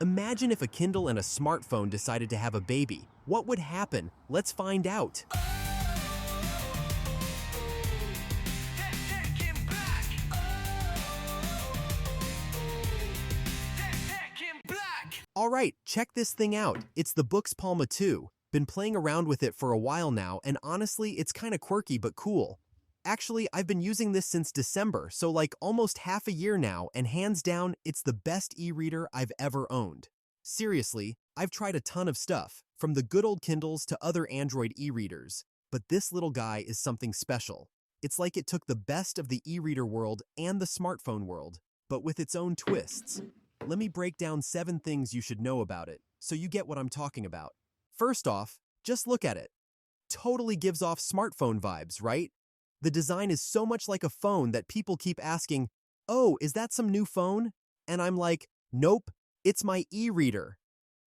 Imagine if a Kindle and a smartphone decided to have a baby. What would happen? Let's find out. Alright, check this thing out. It's the Boox Palma 2. Been playing around with it for a while now, and honestly, it's kinda quirky but cool. Actually, I've been using this since December, so like almost half a year now, and hands down, it's the best e-reader I've ever owned. Seriously, I've tried a ton of stuff, from the good old Kindles to other Android e-readers, but this little guy is something special. It's like it took the best of the e-reader world and the smartphone world, but with its own twists. Let me break down 7 things you should know about it, so you get what I'm talking about. First off, just look at it. Totally gives off smartphone vibes, right? The design is so much like a phone that people keep asking, "Oh, is that some new phone?" And I'm like, nope, it's my e-reader.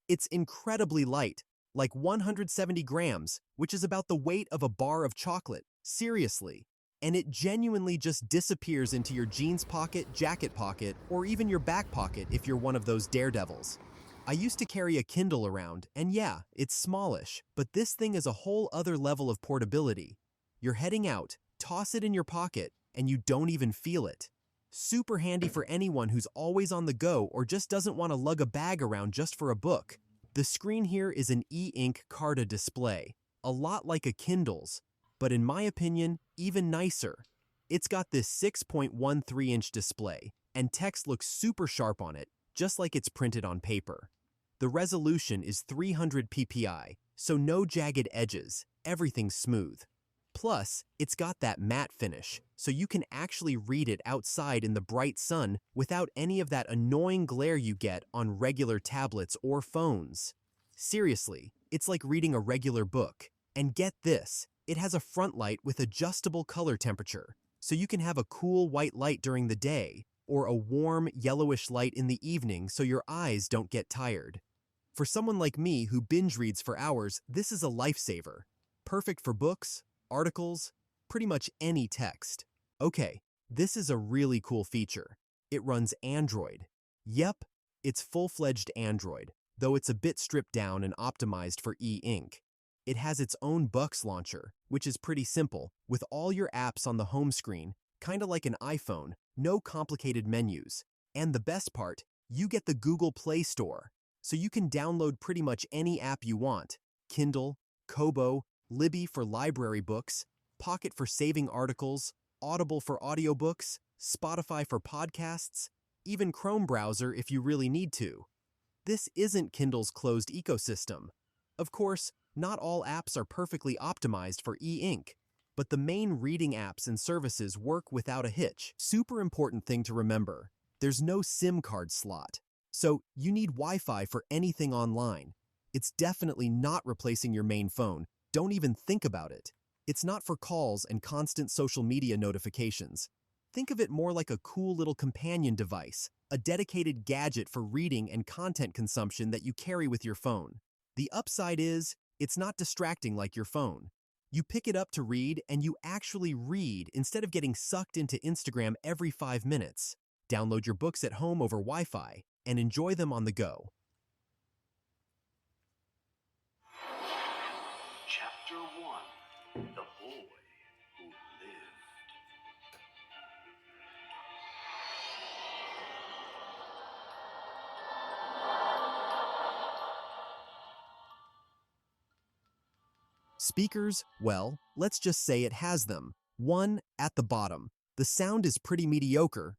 It's incredibly light, like 170 grams, which is about the weight of a bar of chocolate. Seriously. And it genuinely just disappears into your jeans pocket, jacket pocket, or even your back pocket if you're one of those daredevils. I used to carry a Kindle around, and yeah, it's smallish, but this thing is a whole other level of portability. You're heading out, toss it in your pocket, and you don't even feel it. Super handy for anyone who's always on the go or just doesn't want to lug a bag around just for a book. The screen here is an e-ink Carta display, a lot like a Kindle's, but in my opinion, even nicer. It's got this 6.13-inch display, and text looks super sharp on it, just like it's printed on paper. The resolution is 300 ppi, so no jagged edges, everything's smooth. Plus, it's got that matte finish, so you can actually read it outside in the bright sun without any of that annoying glare you get on regular tablets or phones. Seriously, it's like reading a regular book. And get this, it has a front light with adjustable color temperature, so you can have a cool white light during the day, or a warm yellowish light in the evening so your eyes don't get tired. For someone like me who binge reads for hours, this is a lifesaver. Perfect for books, articles, pretty much any text. Okay, this is a really cool feature. It runs Android. Yep, it's full-fledged Android, though it's a bit stripped down and optimized for e-ink. It has its own Boox launcher, which is pretty simple, with all your apps on the home screen, kinda like an iPhone, no complicated menus. And the best part, you get the Google Play Store, so you can download pretty much any app you want. Kindle, Kobo, Libby for library books, Pocket for saving articles, Audible for audiobooks, Spotify for podcasts, even Chrome browser if you really need to. This isn't Kindle's closed ecosystem. Of course, not all apps are perfectly optimized for e-ink, but the main reading apps and services work without a hitch. Super important thing to remember, there's no SIM card slot, so you need Wi-Fi for anything online. It's definitely not replacing your main phone. Don't even think about it. It's not for calls and constant social media notifications. Think of it more like a cool little companion device, a dedicated gadget for reading and content consumption that you carry with your phone. The upside is, it's not distracting like your phone. You pick it up to read, and you actually read instead of getting sucked into Instagram every 5 minutes. Download your books at home over Wi-Fi and enjoy them on the go. Chapter 1: The Boy Who Lived. Speakers, well, let's just say it has them. One at the bottom. The sound is pretty mediocre,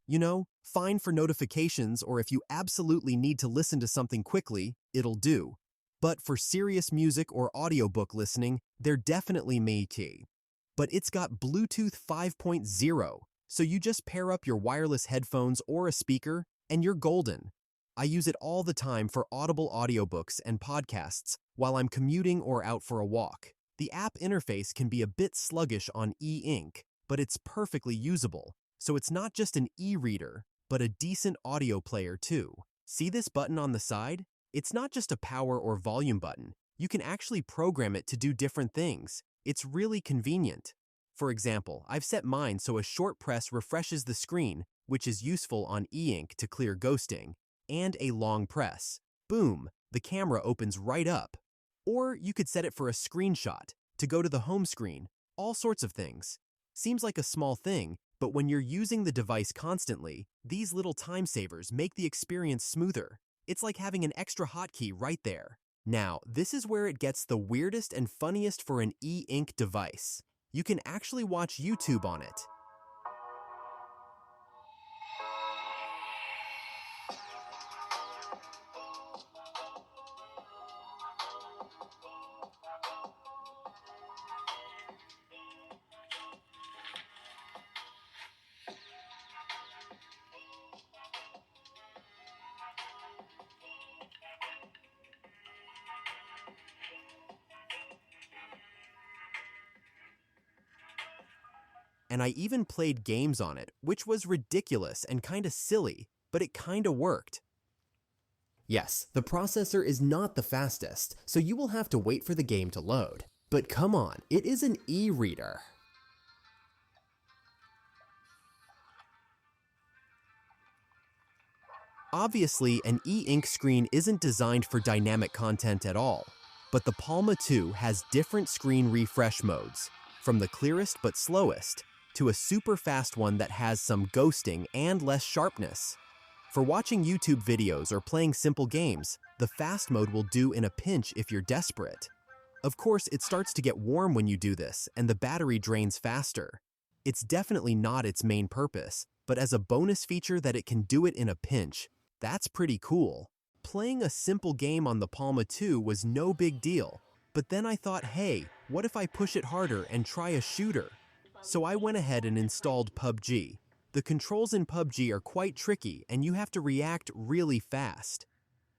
fine for notifications or if you absolutely need to listen to something quickly, it'll do. But for serious music or audiobook listening, they're definitely meaty. But it's got Bluetooth 5.0, so you just pair up your wireless headphones or a speaker, and you're golden. I use it all the time for Audible audiobooks and podcasts while I'm commuting or out for a walk. The app interface can be a bit sluggish on e-ink, but it's perfectly usable, so it's not just an e-reader, but a decent audio player too. See this button on the side? It's not just a power or volume button. You can actually program it to do different things. It's really convenient. For example, I've set mine so a short press refreshes the screen, which is useful on e-ink to clear ghosting, and a long press, boom, the camera opens right up. Or you could set it for a screenshot, to go to the home screen, all sorts of things. Seems like a small thing, but when you're using the device constantly, these little time savers make the experience smoother. It's like having an extra hotkey right there. Now, this is where it gets the weirdest and funniest for an e-ink device. You can actually watch YouTube on it. And I even played games on it, which was ridiculous and kinda silly, but it kinda worked. Yes, the processor is not the fastest, so you will have to wait for the game to load. But come on, it is an e-reader. Obviously, an e-ink screen isn't designed for dynamic content at all, but the Palma 2 has different screen refresh modes, from the clearest but slowest, to a super fast one that has some ghosting and less sharpness. For watching YouTube videos or playing simple games, the fast mode will do in a pinch if you're desperate. Of course, it starts to get warm when you do this, and the battery drains faster. It's definitely not its main purpose, but as a bonus feature that it can do it in a pinch, that's pretty cool. Playing a simple game on the Palma 2 was no big deal, but then I thought, hey, what if I push it harder and try a shooter? So I went ahead and installed PUBG. The controls in PUBG are quite tricky and you have to react really fast.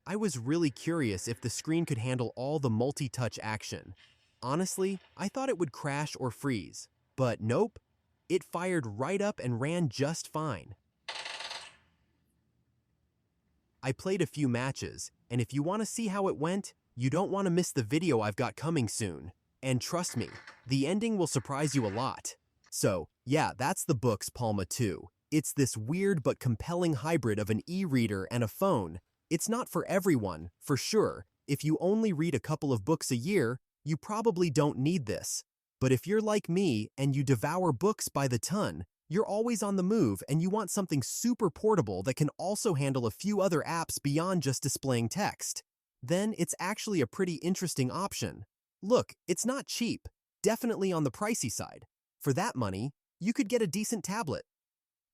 I was really curious if the screen could handle all the multi-touch action. Honestly, I thought it would crash or freeze, but nope. It fired right up and ran just fine. I played a few matches, and if you want to see how it went, you don't want to miss the video I've got coming soon. And trust me, the ending will surprise you a lot. So, yeah, that's the Boox Palma 2. It's this weird but compelling hybrid of an e-reader and a phone. It's not for everyone, for sure. If you only read a couple of books a year, you probably don't need this. But if you're like me and you devour books by the ton, you're always on the move and you want something super portable that can also handle a few other apps beyond just displaying text, then it's actually a pretty interesting option. Look, it's not cheap, definitely on the pricey side. For that money, you could get a decent tablet.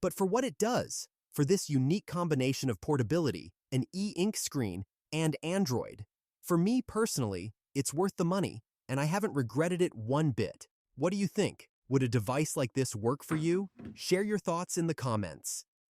But for what it does, for this unique combination of portability, an e-ink screen, and Android, for me personally, it's worth the money, and I haven't regretted it one bit. What do you think? Would a device like this work for you? Share your thoughts in the comments.